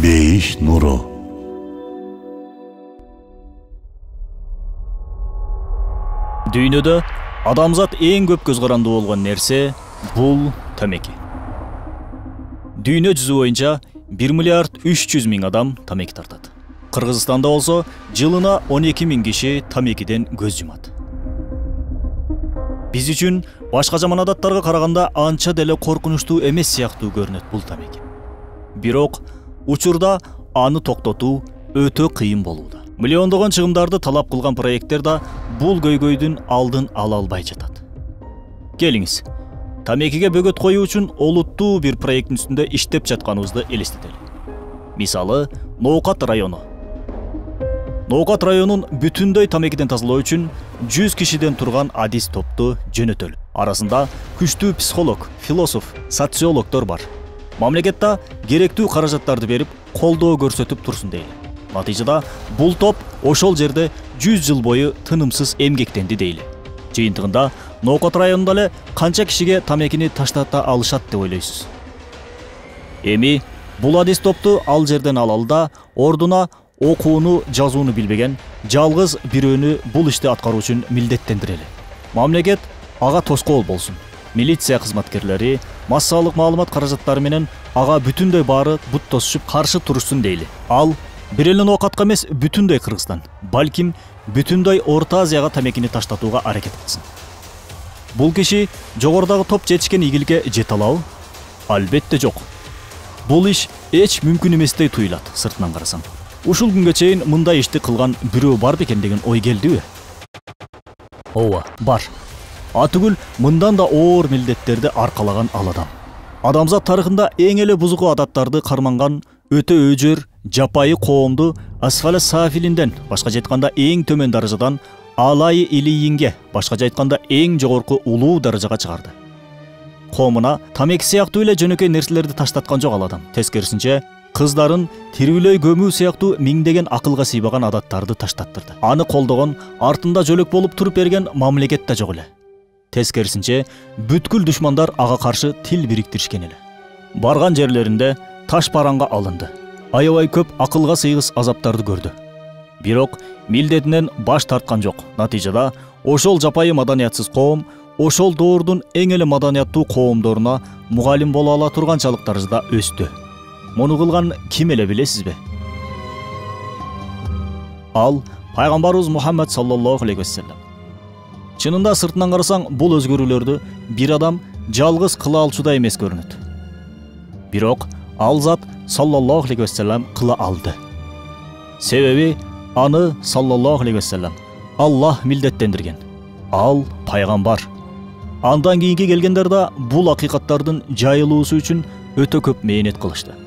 Бейиш нуру. Дүйнөдө адамзат эң көп көз карандуу болгон нерсе бул тамеки. Дүйнө жүзү боюнча 1 миллиард 300 миң адам тамеки тартат. Кыргызстанда болсо жылына 12 миң киши тамекиден көз жумат. Биз үчүн башка жаман адаттарга караганда анча деле коркунучтуу эмес сыяктуу көрүнөт бул тамеки. Бирок учурда аны токтотуу өтө кыйын болууда. Миллиондогон чыгымдарды талап кылган проекттер да бул көйгөйдүн алдын ала албай жатат. Келиңиз, тамекиге бөгөт коюу үчүн олуттуу бир проекттин үстүндө иштеп жатканыбызды элестетели. Мисалы, Ноокат району. Ноокат районун бүтүндөй тамекиден тазалоо үчүн 100 кишиден турган адис топту жөнөтөлү. Арасында күчтүү психолог, философ, социологдор бар. Мамлекетте керектүү каражаттарды берип, колдоо көрсөтүп турсун дейли. Натыйжада бул топ ошол жерде 100 жыл бою тынымсыз эмгектенди дейли. Жыйынтыгында Ноокат районунда эле канча кишиге тамекини таштата алышат деп ойлойсуз? Эми бул адис топту ал жерден алалы да ордуна окууну, жазууну билбеген жалгыз бирөөнү бул ишти аткаруу үчүн милдеттендирели. Мамлекет ага тоскоол болсун. Милиция кызматкерлери массалык маалымат каражаттары менен ага бүтүндөй баары бут тосушуп каршы турушсун дейли. Ал бир эле Ноокатка эмес, бүтүндөй Кыргызстан, балким бүтүндөй Орто Азияга тамекини таштатууга аракет кылсын. Бул киши жогорудагы топ жетишкен ийгиликке жете алабы? Албетте жок. Бул иш эч мүмкүн эместей туюлат сыртынан карасаң. Ушул күнгө чейин мындай ишти кылган бирөө бар бекен деген ой келдиби? Ооба, бар. Атүгүл мындан да оор милдеттерди аркалаган ал адам. Адамзат тарыхында эң эле бузуку адаттарды карманган өтө өжөр, жапайы коомду асфала сафилинден, башкача айтканда эң төмөн даражадан алайы илийинге, башкача айтканда эң жогорку улуу даражага чыгарды. Коомуна тамеки сыяктуу эле жөнөкөй нерселерди таштаткан жок ал адам. Тескерисинче, кыздарын тирүүлөй көмүү сыяктуу миңдеген акылга сыйбаган адаттарды таштаттырды. Аны колдогон, артында жөлөк болуп туруп берген мамлекет да жок эле. Тескерисинче, бүткүл душмандар ага каршы тил бириктиришкен эле. Барган жерлеринде таш параңга алынды. Аябай көп акылга сыйгыс азаптарды көрдү. Бирок милдетинен баш тарткан жок. Натыйжада ошол жапайы маданиятсыз коом ошол доордун эң эле маданияттуу коомдоруна мугалим боло ала турганчалык даражада өстү. Муну кылган ким эле билесизби? Ал пайгамбарыбыз Мухаммад саллаллаху алейхи вассалам. Чынында сыртынан карасаң бул өзгөрүүлөрдү бир адам жалгыз кыла алчудай эмес көрүнөт. Бирок ал зат саллаллаху алейхи вассалам кыла алды. Себеби аны саллаллаху алейхи вассалам Аллах милдеттендирген. Ал пайгамбар. Андан кийинки келгендер да бул акыйкаттардын жайылуусу үчүн өтө көп мээнет кылышты.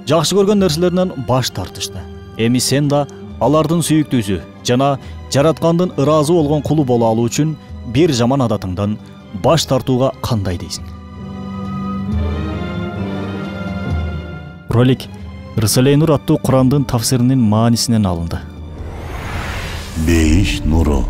Жакшы көргөн нерселеринен баш тартышты. Эми сен да алардын сүйүктүүсү жана жараткандын ыраазы болгон кулу боло алуу үчүн бир жаман адатыңдан баш тартууга кандай дейсиң? Ролик Рисале-и Нур аттуу Курандын тафсиринин маанисинен алынды. Бейиш нуру.